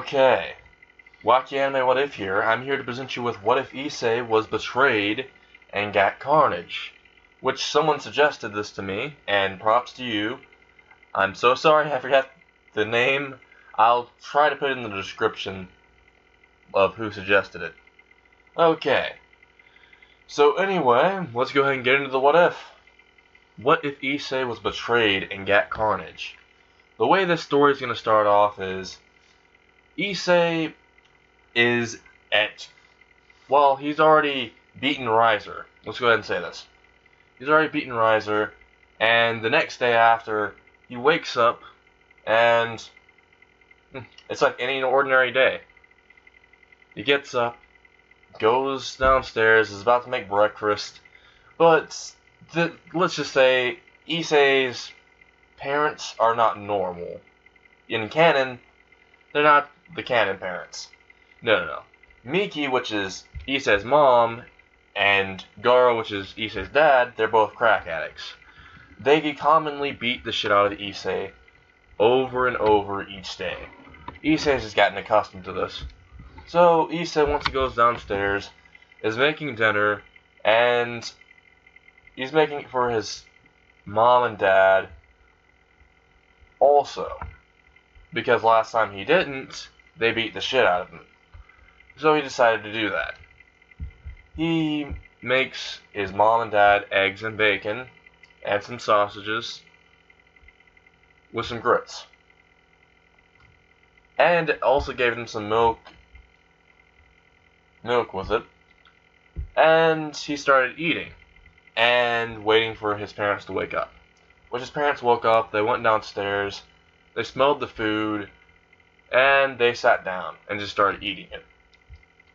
Okay, Wacky Anime What If here. I'm here to present you with what if Issei was betrayed and got Carnage, which someone suggested this to me, and props to you. I'm so sorry I forgot the name. I'll try to put it in the description of who suggested it. Okay, so anyway, let's go ahead and get into the what if. What if Issei was betrayed and got Carnage? The way this story is going to start off is Issei is he's already beaten Riser. Let's go ahead and say this. He's already beaten Riser, and the next day after, he wakes up, and it's like any ordinary day. He gets up, goes downstairs, is about to make breakfast, but let's just say Issei's parents are not normal. In canon, they're not the canon parents. No. Miki, which is Issei's mom, and Garo, which is Issei's dad, they're both crack addicts. They commonly beat the shit out of Issei over and over each day. Issei's just gotten accustomed to this. So Issei, once he goes downstairs, is making dinner, and he's making it for his mom and dad also. Because last time he didn't, they beat the shit out of him. So he decided to do that. He makes his mom and dad eggs and bacon and some sausages with some grits. And also gave them some milk with it. And he started eating and waiting for his parents to wake up. When his parents woke up, they went downstairs, they smelled the food, and they sat down and just started eating it.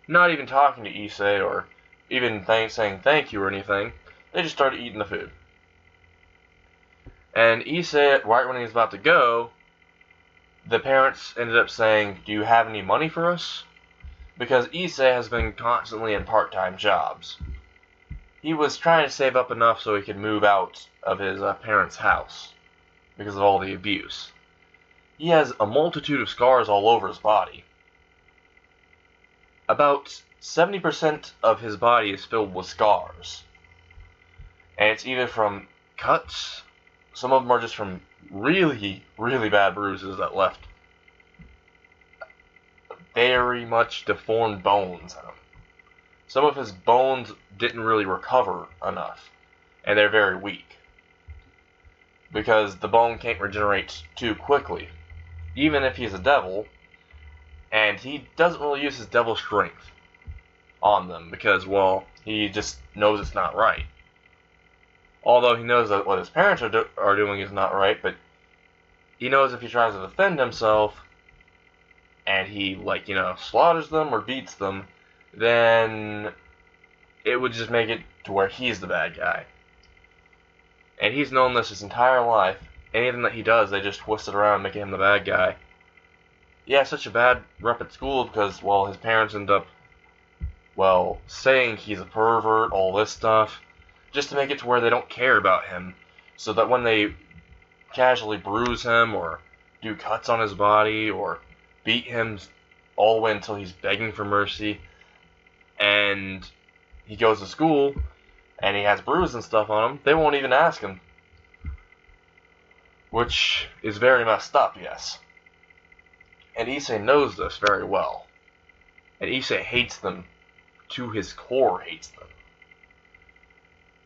Not even talking to Issei or even saying thank you or anything. They just started eating the food. And Issei, right when he was about to go, the parents ended up saying, "Do you have any money for us?" Because Issei has been constantly in part-time jobs. He was trying to save up enough so he could move out of his parents' house because of all the abuse. He has a multitude of scars all over his body. About 70% of his body is filled with scars. And it's either from cuts, some of them are just from really, really bad bruises that left very much deformed bones in him. Some of his bones didn't really recover enough, and they're very weak. Because the bone can't regenerate too quickly. Even if he's a devil, and he doesn't really use his devil strength on them because, well, he just knows it's not right. Although he knows that what his parents are doing is not right, but he knows if he tries to defend himself and he, slaughters them or beats them, then it would just make it to where he's the bad guy. And he's known this his entire life. Anything that he does, they just twist it around, making him the bad guy. He has such a bad rep at school because, his parents end up, saying he's a pervert, all this stuff, just to make it to where they don't care about him, so that when they casually bruise him, or do cuts on his body, or beat him all the way until he's begging for mercy, and he goes to school, and he has bruises and stuff on him, they won't even ask him. Which is very messed up, yes. And Issei knows this very well. And Issei hates them. To his core hates them.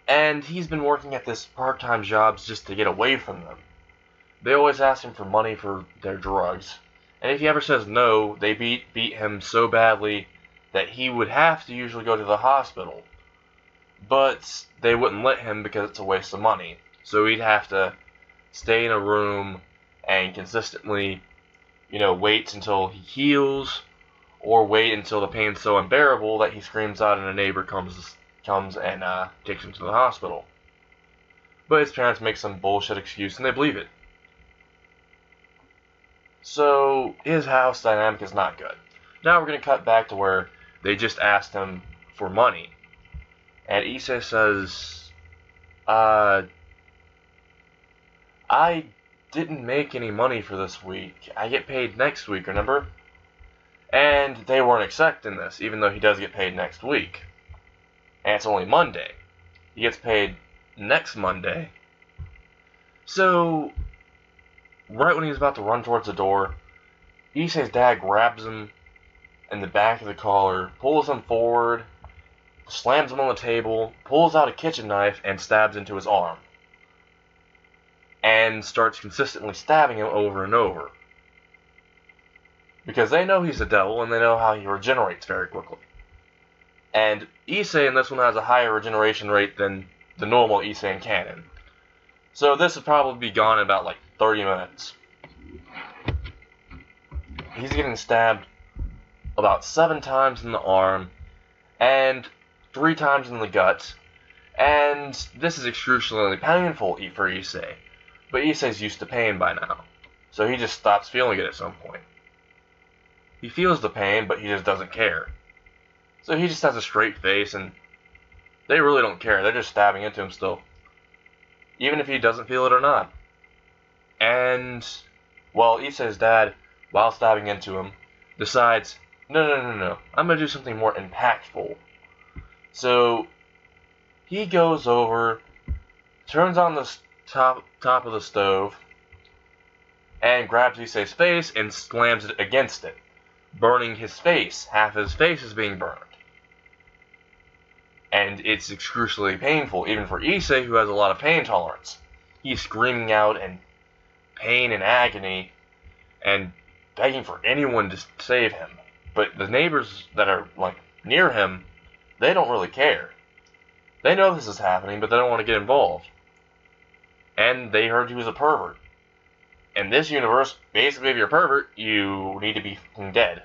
And he's been working at this part-time jobs just to get away from them. They always ask him for money for their drugs. And if he ever says no, they beat him so badly that he would have to usually go to the hospital. But they wouldn't let him because it's a waste of money. So he'd have to stay in a room and consistently, wait until he heals, or wait until the pain's so unbearable that he screams out and a neighbor comes and takes him to the hospital. But his parents make some bullshit excuse and they believe it. So his house dynamic is not good. Now we're going to cut back to where they just asked him for money. And Issei says, I didn't make any money for this week. I get paid next week, remember? And they weren't expecting this, even though he does get paid next week. And it's only Monday. He gets paid next Monday. So, right when he's about to run towards the door, Issei's dad grabs him in the back of the collar, pulls him forward, slams him on the table, pulls out a kitchen knife, and stabs into his arm. And starts consistently stabbing him over and over. Because they know he's the devil, and they know how he regenerates very quickly. And Issei in this one has a higher regeneration rate than the normal Issei in canon. So this would probably be gone in about like 30 minutes. He's getting stabbed about 7 times in the arm, and 3 times in the gut. And this is excruciatingly painful for Issei. But Issei's used to pain by now, so he just stops feeling it at some point. He feels the pain, but he just doesn't care. So he just has a straight face, and they really don't care. They're just stabbing into him still, even if he doesn't feel it or not. And, well, Issei's dad, while stabbing into him, decides, no, I'm going to do something more impactful. So he goes over, turns on the top of the stove, and grabs Issei's face and slams it against it, burning his face. Half his face is being burned. And it's excruciatingly painful, even for Issei, who has a lot of pain tolerance. He's screaming out in pain and agony, and begging for anyone to save him. But the neighbors that are, like, near him, they don't really care. They know this is happening, but they don't want to get involved. And they heard he was a pervert. In this universe, basically, if you're a pervert, you need to be dead.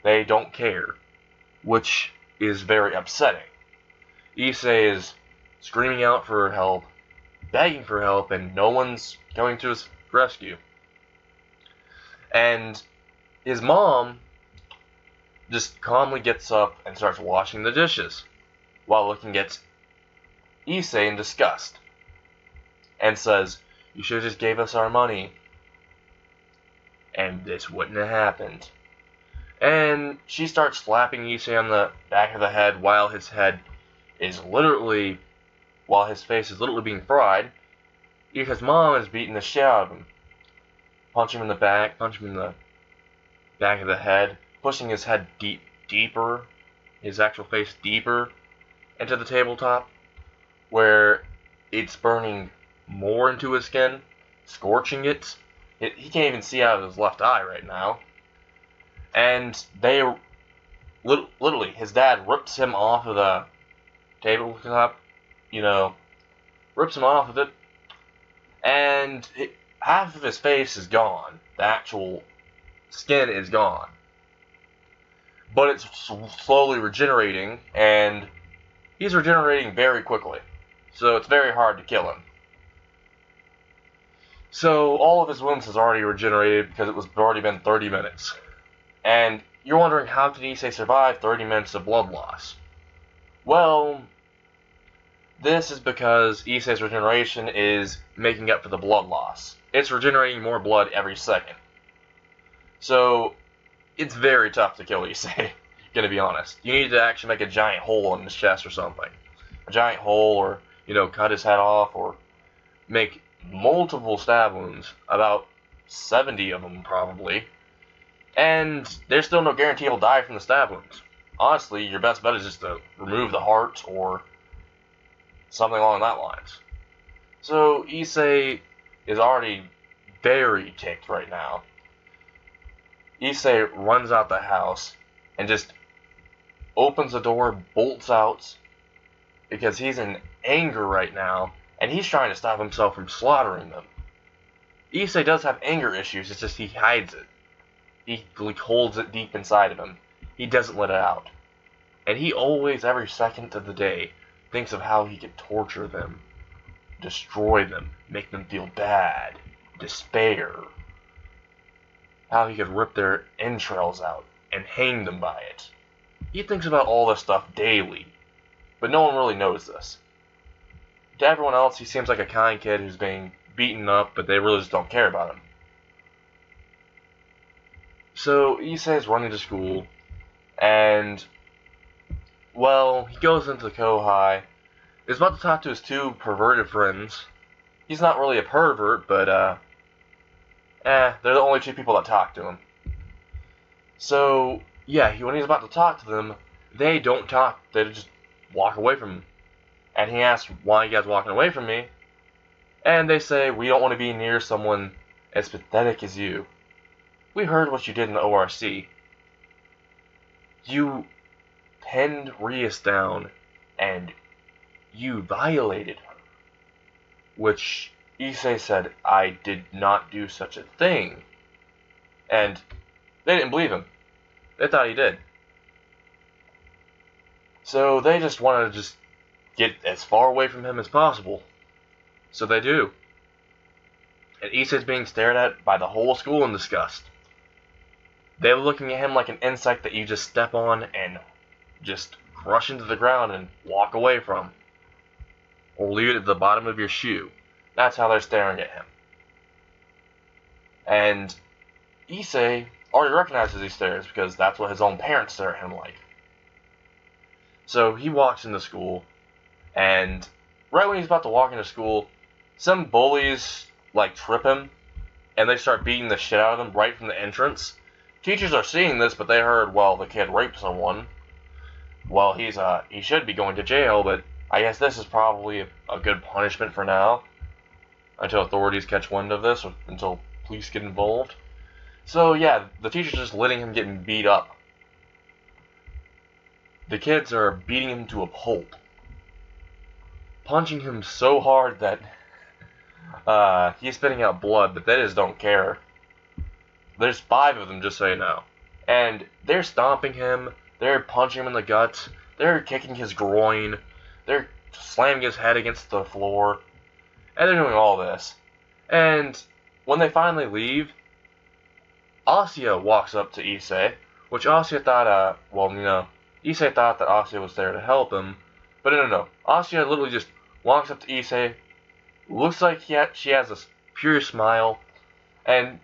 They don't care, which is very upsetting. Issei is screaming out for help, begging for help, and no one's coming to his rescue. And his mom just calmly gets up and starts washing the dishes, while looking at Issei in disgust, and says, "You should have just gave us our money, and this wouldn't have happened." And she starts slapping Issei on the back of the head while his face is literally being fried. Issei's mom is beating the shit out of him. Punching him in the back, punching him in the back of the head, pushing his head deeper, his actual face deeper into the tabletop, where it's burning more into his skin, scorching it. He can't even see out of his left eye right now. And they literally, his dad rips him off of the tabletop, rips him off of it, and half of his face is gone. The actual skin is gone. But it's slowly regenerating, and he's regenerating very quickly. So it's very hard to kill him. So all of his wounds has already regenerated because it was already been 30 minutes. And you're wondering, how did Issei survive 30 minutes of blood loss? Well, this is because Issei's regeneration is making up for the blood loss. It's regenerating more blood every second. So it's very tough to kill Issei, gonna be honest. You need to actually make a giant hole in his chest or something. A giant hole, or, cut his head off, or make multiple stab wounds, about 70 of them probably. And there's still no guarantee he'll die from the stab wounds. Honestly, your best bet is just to remove the heart or something along that lines. So Issei is already very ticked right now. Issei runs out the house and just opens the door, bolts out, because he's in anger right now, and he's trying to stop himself from slaughtering them. Issei does have anger issues, it's just he hides it. He holds it deep inside of him. He doesn't let it out. And he always, every second of the day, thinks of how he could torture them, destroy them, make them feel bad, despair. How he could rip their entrails out and hang them by it. He thinks about all this stuff daily, but no one really knows this. To everyone else, he seems like a kind kid who's being beaten up, but they really just don't care about him. So Issei is running to school, and, well, he goes into the Kohai. He's about to talk to his two perverted friends. He's not really a pervert, but, they're the only two people that talk to him. So, yeah, when he's about to talk to them, they don't talk. They just walk away from him. And he asks, why are you guys walking away from me? And they say, we don't want to be near someone as pathetic as you. We heard what you did in the ORC. You pinned Rias down, and you violated her. Which Issei said, I did not do such a thing. And they didn't believe him. They thought he did. So they just wanted to just get as far away from him as possible. So they do. And Issei's being stared at by the whole school in disgust. They're looking at him like an insect that you just step on and just crush into the ground and walk away from. Or leave it at the bottom of your shoe. That's how they're staring at him. And Issei already recognizes these stares because that's what his own parents stare at him like. So he walks into school, and right when he's about to walk into school, some bullies trip him, and they start beating the shit out of him right from the entrance. Teachers are seeing this, but they heard, well, the kid raped someone. Well, he should be going to jail, but I guess this is probably a good punishment for now, until authorities catch wind of this, or until police get involved. So yeah, the teacher's just letting him get beat up. The kids are beating him to a pulp, punching him so hard that he's spitting out blood, but they just don't care. There's 5 of them, just so you know. And they're stomping him, they're punching him in the guts, they're kicking his groin, they're slamming his head against the floor, and they're doing all this. And when they finally leave, Asya walks up to Issei, which Asya thought, Issei thought that Asya was there to help him, but no. Asya literally just walks up to Issei, looks like she has a pure smile, and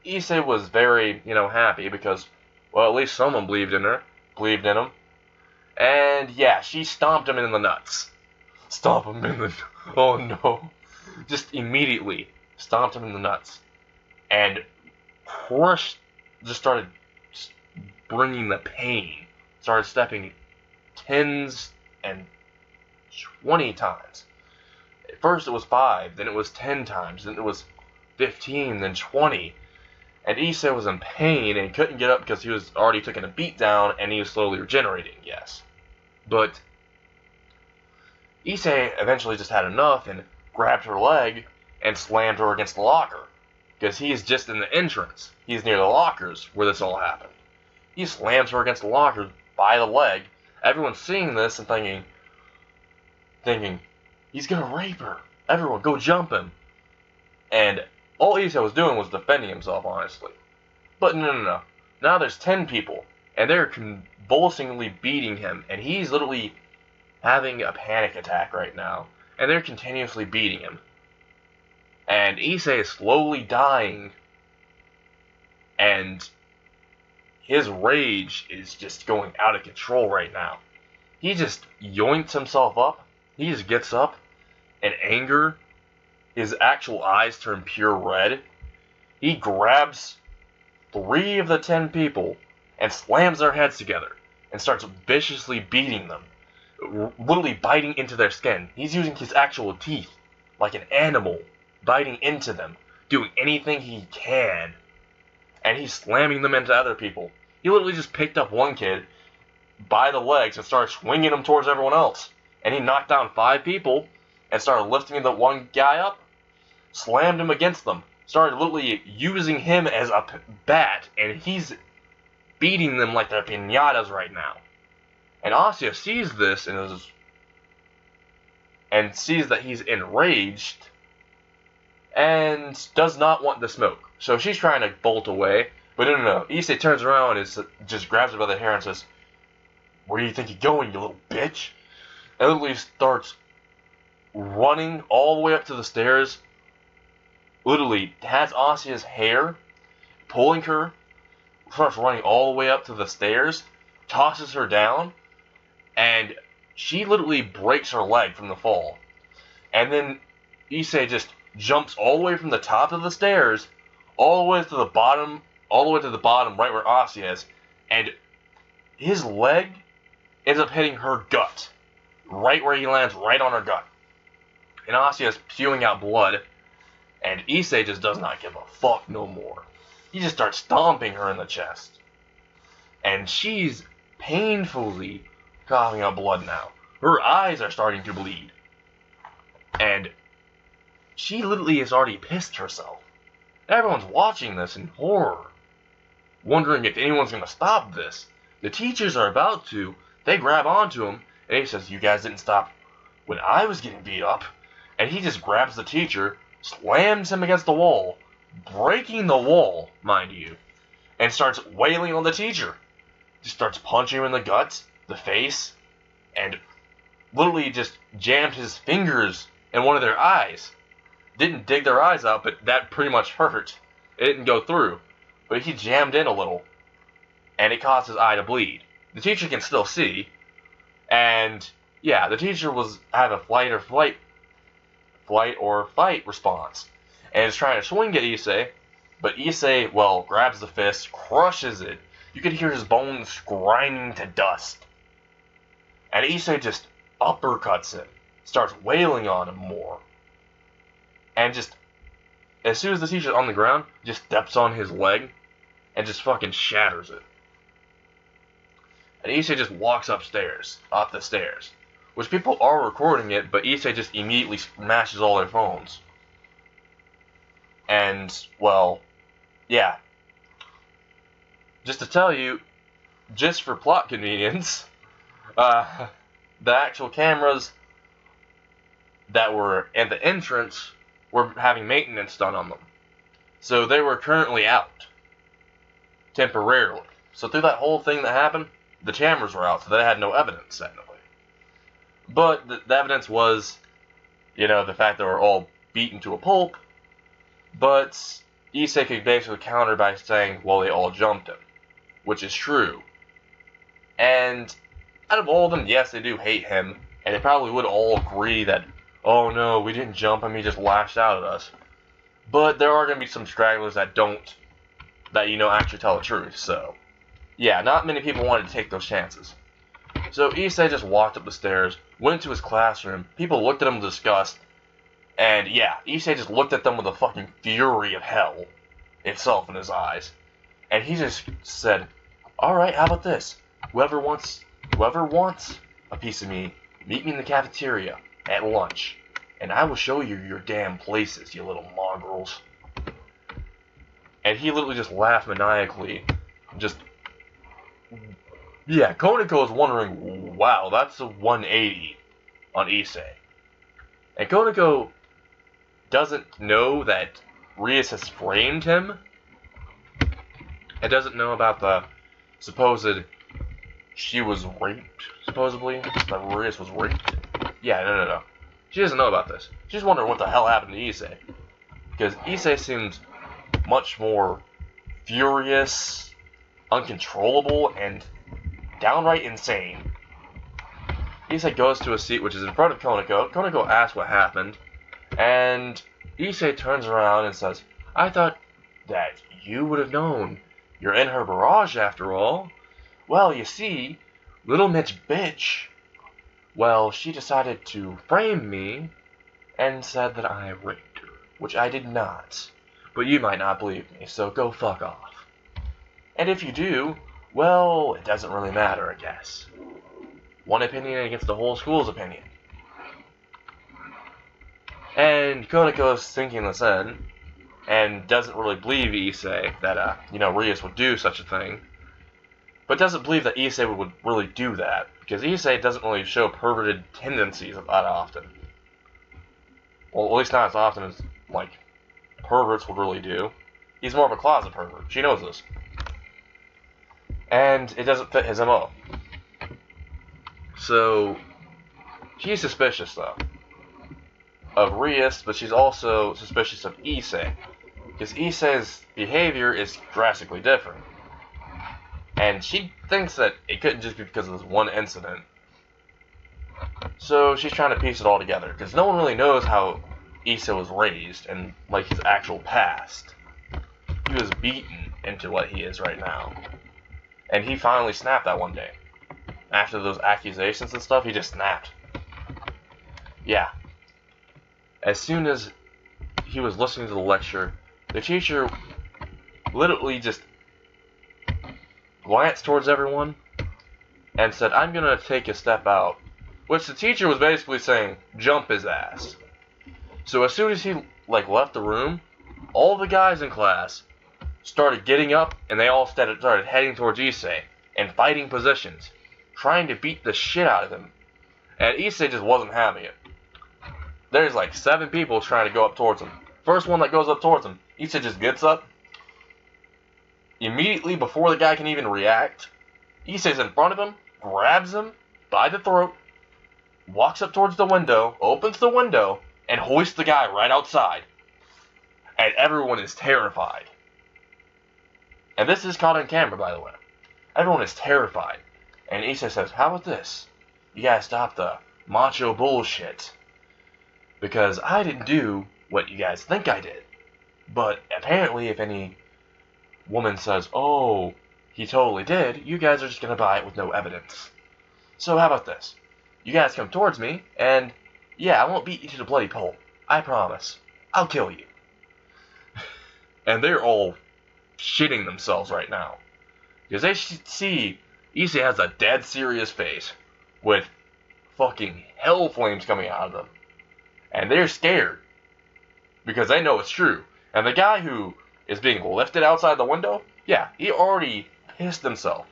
Issei was very, happy because, well, at least someone believed in him. And yeah, she stomped him in the nuts. Stomp him in the, oh no. Just immediately stomped him in the nuts. And just started bringing the pain. Started stepping 10s and 20 times. At first it was 5, then it was 10 times, then it was 15, then 20. And Issei was in pain and couldn't get up because he was already taking a beat down and he was slowly regenerating, yes. But Issei eventually just had enough and grabbed her leg and slammed her against the locker. Because he's just in the entrance. He's near the lockers where this all happened. He slams her against the locker by the leg. Everyone's seeing this and thinking, he's gonna rape her. Everyone, go jump him. And all Issei was doing was defending himself, honestly. But no. Now there's 10 people, and they're convulsingly beating him, and he's literally having a panic attack right now. And they're continuously beating him. And Issei is slowly dying, and his rage is just going out of control right now. He just yoinks himself up. He just gets up in anger. His actual eyes turn pure red. He grabs 3 of the 10 people and slams their heads together and starts viciously beating them, literally biting into their skin. He's using his actual teeth like an animal, biting into them, doing anything he can, and he's slamming them into other people. He literally just picked up one kid by the legs and started swinging him towards everyone else, and he knocked down 5 people and started lifting the one guy up, slammed him against them, started literally using him as a bat, and he's beating them like they're piñatas right now. And Asya sees this and sees that he's enraged and does not want the smoke. So she's trying to bolt away, but no. Issei turns around and just grabs her by the hair and says, "Where do you think you're going, you little bitch?" And literally starts running all the way up to the stairs, literally has Asya's hair, pulling her, starts running all the way up to the stairs, tosses her down, and she literally breaks her leg from the fall. And then Issei just jumps all the way from the top of the stairs, all the way to the bottom, right where Asuya is, and his leg ends up hitting her gut, right where he lands, right on her gut. And Asuya is spewing out blood, and Issei just does not give a fuck no more. He just starts stomping her in the chest. And she's painfully coughing up blood now. Her eyes are starting to bleed. And she literally has already pissed herself. Everyone's watching this in horror, wondering if anyone's going to stop this. The teachers are about to. They grab onto him, and he says, "You guys didn't stop when I was getting beat up." And he just grabs the teacher, slams him against the wall, breaking the wall, mind you, and starts wailing on the teacher. Just starts punching him in the guts, the face, and literally just jammed his fingers in one of their eyes. Didn't dig their eyes out, but that pretty much hurt. It didn't go through, but he jammed in a little, and it caused his eye to bleed. The teacher can still see, and yeah, the teacher was had a flight or fight response, and is trying to swing at Issei, but Issei, well, grabs the fist, crushes it. You could hear his bones grinding to dust. And Issei just uppercuts him, starts wailing on him more. And just, as soon as the teacher's on the ground, just steps on his leg, and just fucking shatters it. And Issei just walks up the stairs. Which people are recording it, but Issei just immediately smashes all their phones. And, well, yeah. Just to tell you, just for plot convenience, the actual cameras that were at the entrance were having maintenance done on them. So they were currently out. Temporarily. So through that whole thing that happened, the cameras were out, so they had no evidence, technically. But the evidence was, the fact they were all beaten to a pulp. But Issei could basically counter by saying, well, they all jumped him. Which is true. And out of all of them, yes, they do hate him. And they probably would all agree that, oh no, we didn't jump him, he just lashed out at us. But there are going to be some stragglers that actually tell the truth. So, yeah, not many people wanted to take those chances. So Issei just walked up the stairs, went to his classroom, people looked at him with disgust, and yeah, Issei just looked at them with the fucking fury of hell itself in his eyes. And he just said, "Alright, how about this? Whoever wants a piece of me, meet me in the cafeteria at lunch, and I will show you your damn places, you little mongrels." And he literally just laughed maniacally, yeah, Koneko is wondering, wow, that's a 180 on Issei. And Koneko doesn't know that Rias has framed him. And doesn't know about the supposed she was raped, supposedly. That Rias was raped. Yeah, no. She doesn't know about this. She's wondering what the hell happened to Issei. Because Issei seems much more furious, uncontrollable, and downright insane. Issei goes to a seat which is in front of Koneko. Koneko asks what happened, and Issei turns around and says, "I thought that you would have known. You're in her barrage after all. Well, you see, little Mitch bitch, well, she decided to frame me and said that I raped her, which I did not. But you might not believe me, so go fuck off. And if you do, well, it doesn't really matter, I guess. One opinion against the whole school's opinion." And Koneko is thinking this in, and doesn't really believe Issei that, Rias would do such a thing. But doesn't believe that Issei would really do that, because Issei doesn't really show perverted tendencies that often. Well, at least not as often as, perverts would really do. He's more of a closet pervert. She knows this. And it doesn't fit his MO. So, she's suspicious, though, of Rias, but she's also suspicious of Issei. Because Issei's behavior is drastically different. And she thinks that it couldn't just be because of this one incident. So she's trying to piece it all together, because no one really knows how Issei was raised and like his actual past. He was beaten into what he is right now. And he finally snapped that one day. After those accusations and stuff, he just snapped. Yeah. As soon as he was listening to the lecture, the teacher literally just glanced towards everyone and said, "I'm gonna take a step out." Which the teacher was basically saying, jump his ass. So as soon as he left the room, all the guys in class started getting up and they all started heading towards Issei and fighting positions, trying to beat the shit out of him. And Issei just wasn't having it. There's 7 people trying to go up towards him. First one that goes up towards him, Issei just gets up. Immediately before the guy can even react, Issei's in front of him, grabs him by the throat, walks up towards the window, opens the window, and hoists the guy right outside. And everyone is terrified. And this is caught on camera, by the way. Everyone is terrified. And Issei says, "How about this? You guys stop the macho bullshit. Because I didn't do what you guys think I did. But apparently if any woman says, oh, he totally did, you guys are just going to buy it with no evidence. So how about this? You guys come towards me, and yeah, I won't beat you to the bloody pulp. I promise. I'll kill you." And they're all shitting themselves right now. Because they see Issei has a dead serious face with fucking hell flames coming out of them. And they're scared. Because they know it's true. And the guy who is being lifted outside the window, yeah, he already pissed himself.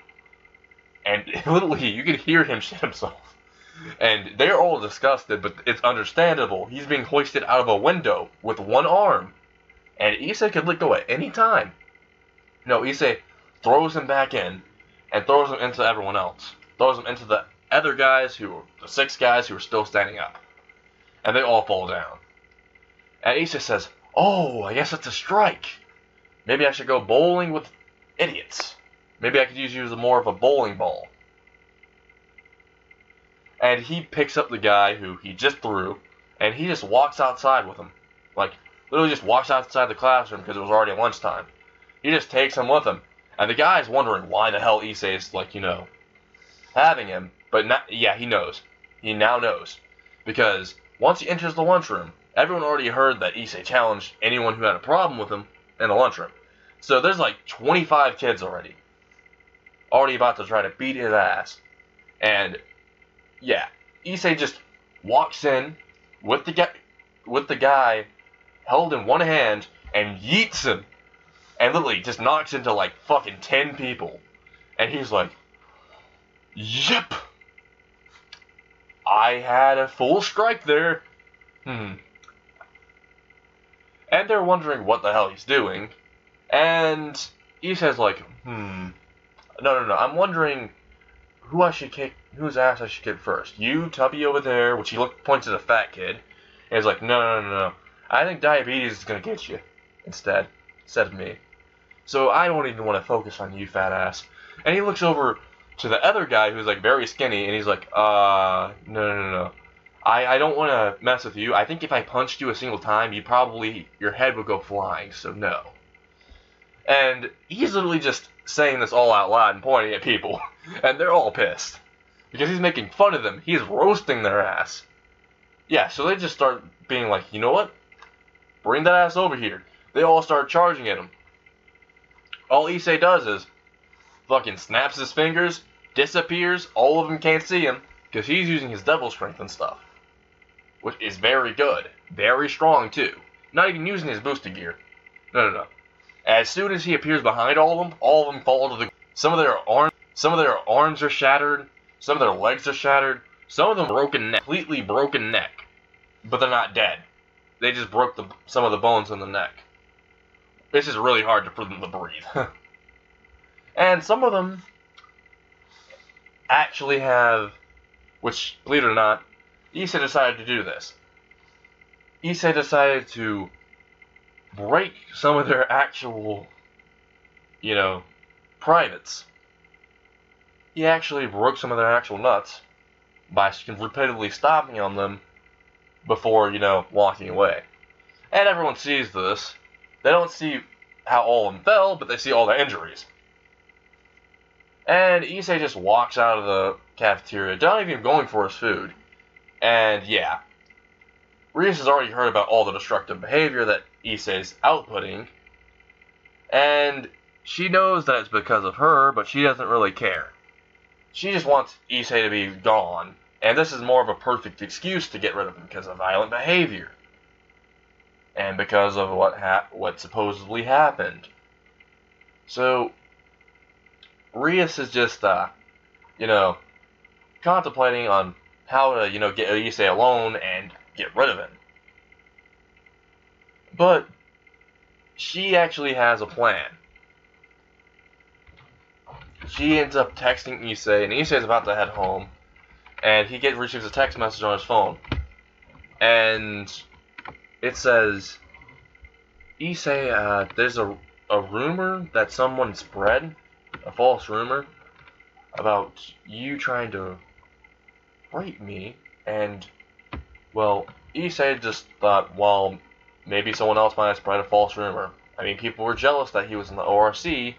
And literally, you can hear him shit himself. And they're all disgusted, but it's understandable. He's being hoisted out of a window with one arm. And Issei could let go at any time. No, Issei throws him back in and throws him into everyone else. Throws him into the other guys, the 6 guys who are still standing up. And they all fall down. And Issei says, "Oh, I guess it's a strike. Maybe I should go bowling with idiots. Maybe I could use you as more of a bowling ball." And he picks up the guy who he just threw, and he just walks outside with him. Literally just walks outside the classroom because it was already lunchtime. He just takes him with him. And the guy's wondering why the hell Issei is, having him. But yeah, he knows. He now knows. Because once he enters the lunchroom, everyone already heard that Issei challenged anyone who had a problem with him in the lunchroom. So there's 25 kids already about to try to beat his ass. And yeah, Issei just walks in with the guy held in one hand and yeets him. And literally just knocks into fucking 10 people. And he's like, "Yep, I had a full strike there." And they're wondering what the hell he's doing. And Issei's like, no, I'm wondering whose ass I should kick first. You, Tubby over there, which he points at a fat kid. And he's like, no. I think diabetes is going to get you instead of me. So I don't even want to focus on you, fat ass. And he looks over to the other guy who's very skinny, and he's like, no. I don't want to mess with you. I think if I punched you a single time, your head would go flying, so no. And he's literally just saying this all out loud and pointing at people. And they're all pissed. Because he's making fun of them. He's roasting their ass. Yeah, so they just start being like, you know what? Bring that ass over here. They all start charging at him. All Issei does is fucking snaps his fingers, disappears, all of them can't see him, because he's using his devil strength and stuff. Which is very good. Very strong, too. Not even using his boosted gear. No. As soon as he appears behind all of them fall to the ground. Some of their arms are shattered. Some of their legs are shattered. Some of them completely broken neck. But they're not dead. They just broke some of the bones in the neck. It's just really hard for them to breathe. And some of them actually have, which, believe it or not, Issei decided to do this. Issei decided to break some of their actual, privates. he actually broke some of their actual nuts by repeatedly stopping on them before, walking away. And everyone sees this. They don't see how all of them fell, but they see all the injuries. And Issei just walks out of the cafeteria, not even going for his food. And yeah, Rias has already heard about all the destructive behavior that Issei's outputting, and she knows that it's because of her, but she doesn't really care. She just wants Issei to be gone, and this is more of a perfect excuse to get rid of him because of violent behavior. And because of what supposedly happened. So, Rias is just, contemplating on how to, get Issei alone and get rid of him. But she actually has a plan. She ends up texting Issei, and Issei's about to head home, and he receives a text message on his phone, and it says, Issei, there's a rumor that someone spread, a false rumor, about you trying to rape me, and, well, Issei just thought, well, maybe someone else might have spread a false rumor. I mean, people were jealous that he was in the ORC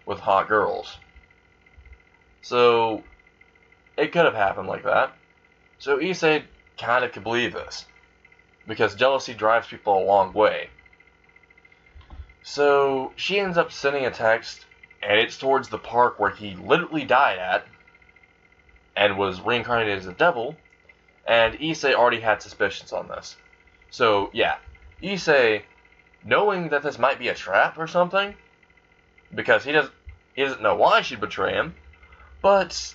with hot girls. So, it could have happened like that. So Issei kind of could believe this, because jealousy drives people a long way. So, she ends up sending a text, and it's towards the park where he literally died at, and was reincarnated as a devil, and Issei already had suspicions on this. So, yeah, Issei, knowing that this might be a trap or something, because he doesn't know why she'd betray him, but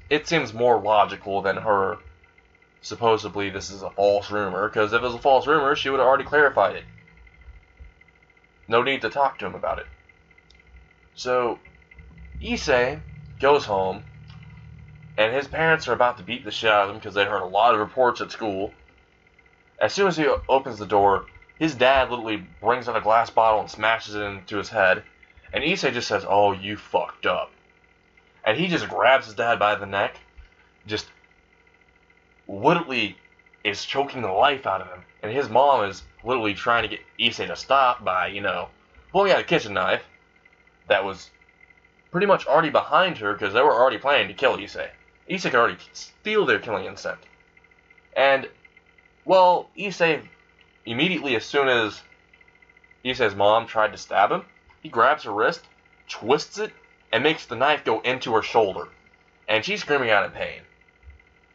it seems more logical than her supposedly this is a false rumor, because if it was a false rumor, she would have already clarified it. No need to talk to him about it. So, Issei goes home, and his parents are about to beat the shit out of him because they heard a lot of reports at school. As soon as he opens the door, his dad literally brings out a glass bottle and smashes it into his head, and Issei just says, "Oh, you fucked up." And he just grabs his dad by the neck, just literally is choking the life out of him. And his mom is literally trying to get Issei to stop by, pulling out a kitchen knife that was pretty much already behind her because they were already planning to kill Issei. Issei could already steal their killing instinct. And, well, Issei, immediately as soon as Issei's mom tried to stab him, he grabs her wrist, twists it, and makes the knife go into her shoulder. And she's screaming out in pain.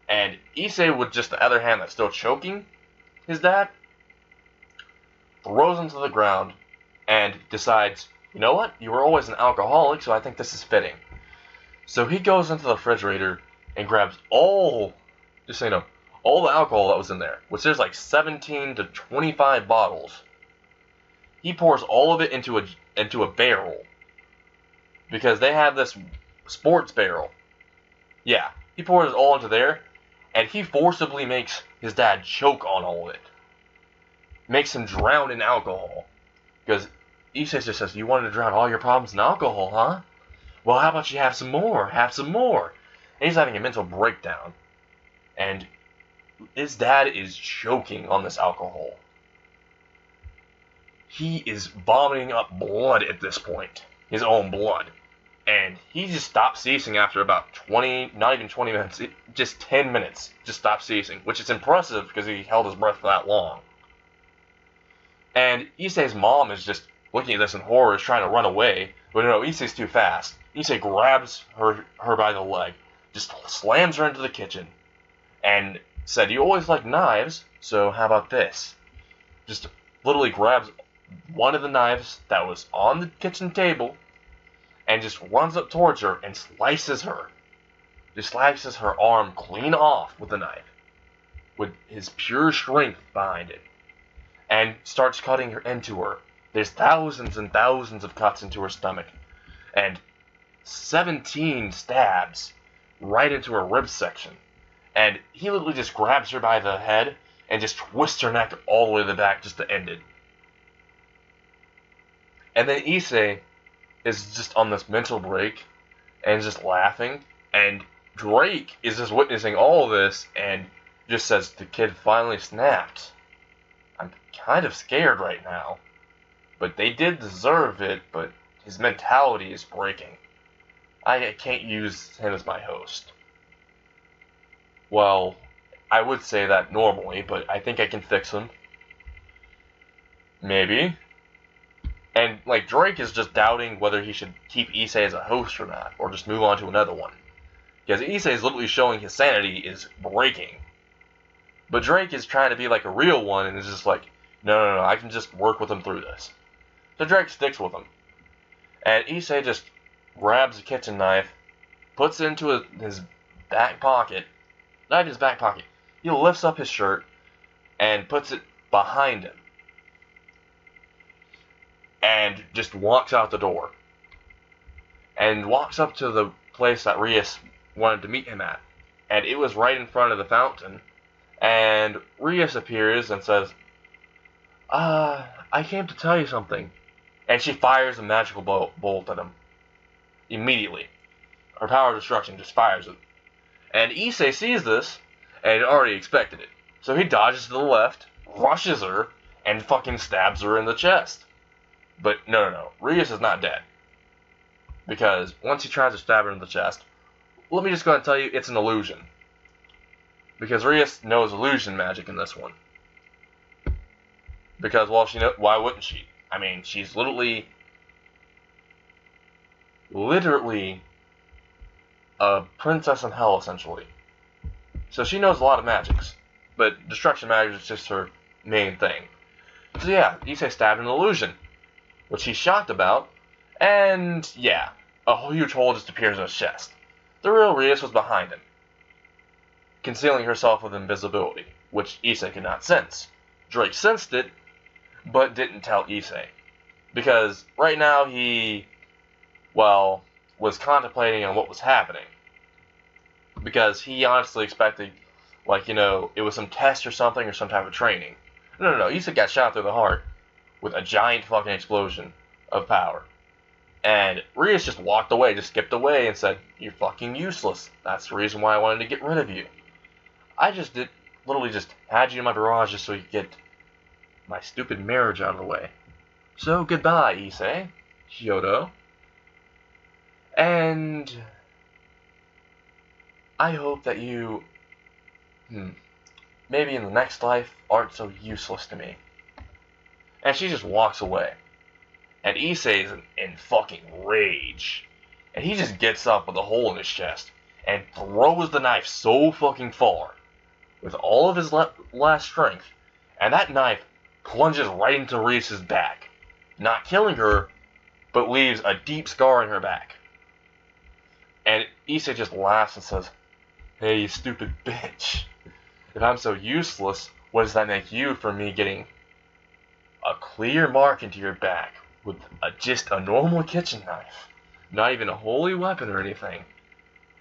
And Issei, with just the other hand that's still choking his dad, throws him to the ground and decides, you know what? You were always an alcoholic, so I think this is fitting. So he goes into the refrigerator and grabs all the alcohol that was in there, which there's like 17 to 25 bottles. He pours all of it into a barrel, because they have this sports barrel. Yeah, he pours it all into there, and he forcibly makes his dad choke on all of it. Makes him drown in alcohol. Because Issei just says, "You wanted to drown all your problems in alcohol, huh? Well, how about you have some more? Have some more." And he's having a mental breakdown. And his dad is choking on this alcohol. He is vomiting up blood at this point. His own blood. And he just stopped ceasing after about 20, not even 20 minutes, just 10 minutes, just stopped ceasing, which is impressive because he held his breath for that long. And Issei's mom is just looking at this in horror, is trying to run away, but no, Issei's too fast. Issei grabs her by the leg, just slams her into the kitchen, and said, "You always like knives, so how about this?" Just literally grabs one of the knives that was on the kitchen table, and just runs up towards her and slices her. Just slices her arm clean off with the knife, with his pure strength behind it, and starts cutting her into her. There's thousands and thousands of cuts into her stomach, and 17 stabs right into her rib section. And he literally just grabs her by the head and just twists her neck all the way to the back just to end it. And then Issei is just on this mental break and just laughing And Drake is just witnessing all of this and just says, the kid finally snapped. I'm kind of scared right now. But they did deserve it, but his mentality is breaking. I can't use him as my host. Well, I would say that normally, but I think I can fix him. Maybe. And, like, Drake is just doubting whether he should keep Issei as a host or not, or just move on to another one. Because Issei is literally showing his sanity is breaking. But Drake is trying to be like a real one, and is just like, no, I can just work with him through this. So Drake sticks with him. And Issei just grabs a kitchen knife, puts it into his back pocket. Not in his back pocket. He lifts up his shirt and puts it behind him. And just walks out the door. And walks up to the place that Rias wanted to meet him at. And it was right in front of the fountain. And Rias appears and says, I came to tell you something. And she fires a magical bolt at him. Immediately. Her power of destruction just fires it. And Issei sees this, and already expected it. So he dodges to the left, rushes her, and fucking stabs her in the chest. But no. Rias is not dead. Because once he tries to stab her in the chest, let me just go ahead and tell you, it's an illusion. Because Rias knows illusion magic in this one. Because, well, why wouldn't she? I mean, she's literally a princess in hell, essentially. So she knows a lot of magics. But destruction magic is just her main thing. So yeah, Issei stabbed an illusion, which he's shocked about, and yeah, a huge hole just appears in his chest. The real Rias was behind him, concealing herself with invisibility, which Issei could not sense. Drake sensed it, but didn't tell Issei. Because right now he, well, was contemplating on what was happening. Because he honestly expected, like, it was some test or something or some type of training. No, Issei got shot through the heart with a giant fucking explosion of power. And Rias just walked away, just skipped away and said, you're fucking useless. That's the reason why I wanted to get rid of you. I just literally just had you in my barrage just so you could get my stupid marriage out of the way. So goodbye, Issei, Kyoto. And I hope that you, maybe in the next life, aren't so useless to me. And she just walks away. And Issei is in fucking rage. And he just gets up with a hole in his chest and throws the knife so fucking far with all of his last strength. And that knife plunges right into Rias' back, not killing her, but leaves a deep scar in her back. And Issei just laughs and says, hey, you stupid bitch. If I'm so useless, what does that make you for me getting a clear mark into your back with just a normal kitchen knife? Not even a holy weapon or anything.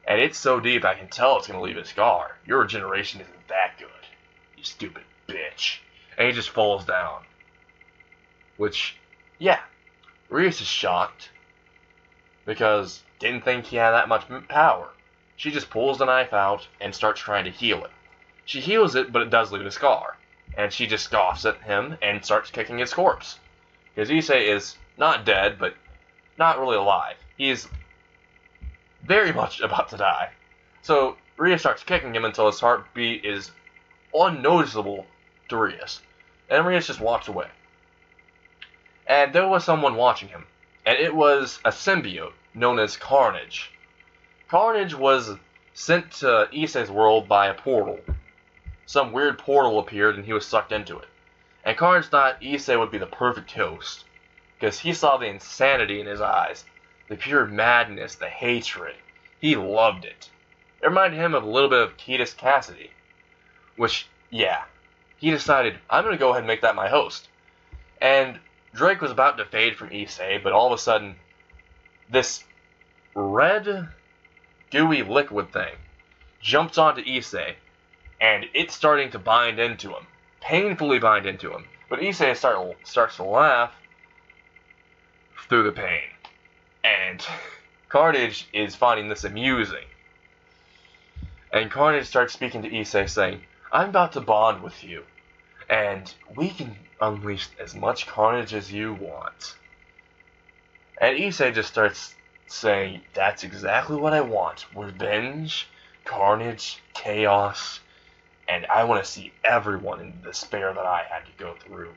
And it's so deep I can tell it's going to leave a scar. Your regeneration isn't that good, you stupid bitch. And he just falls down. Which, yeah, Rias is shocked. Because didn't think he had that much power. She just pulls the knife out and starts trying to heal it. She heals it, but it does leave a scar. And she just scoffs at him and starts kicking his corpse. Because Issei is not dead, but not really alive. He is very much about to die. So Rias starts kicking him until his heartbeat is unnoticeable to Rias. And Rias just walks away. And there was someone watching him. And it was a symbiote known as Carnage. Carnage was sent to Issei's world by a portal. Some weird portal appeared and he was sucked into it. And Carnage thought Issei would be the perfect host. Because he saw the insanity in his eyes. The pure madness, the hatred. He loved it. It reminded him of a little bit of Ketis Cassidy. Which, yeah. He decided, I'm going to go ahead and make that my host. And Drake was about to fade from Issei, but all of a sudden, this red, gooey liquid thing jumps onto Issei, and it's starting to bind into him. Painfully bind into him. But Issei starts to laugh through the pain. And Carnage is finding this amusing. And Carnage starts speaking to Issei, saying, I'm about to bond with you, and we can unleash as much carnage as you want. And Issei just starts saying, that's exactly what I want. Revenge, carnage, chaos, and I want to see everyone in the despair that I had to go through.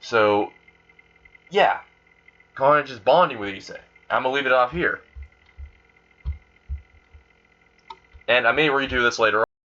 So, yeah, Carnage is bonding with Issei. I'm going to leave it off here. And I may redo this later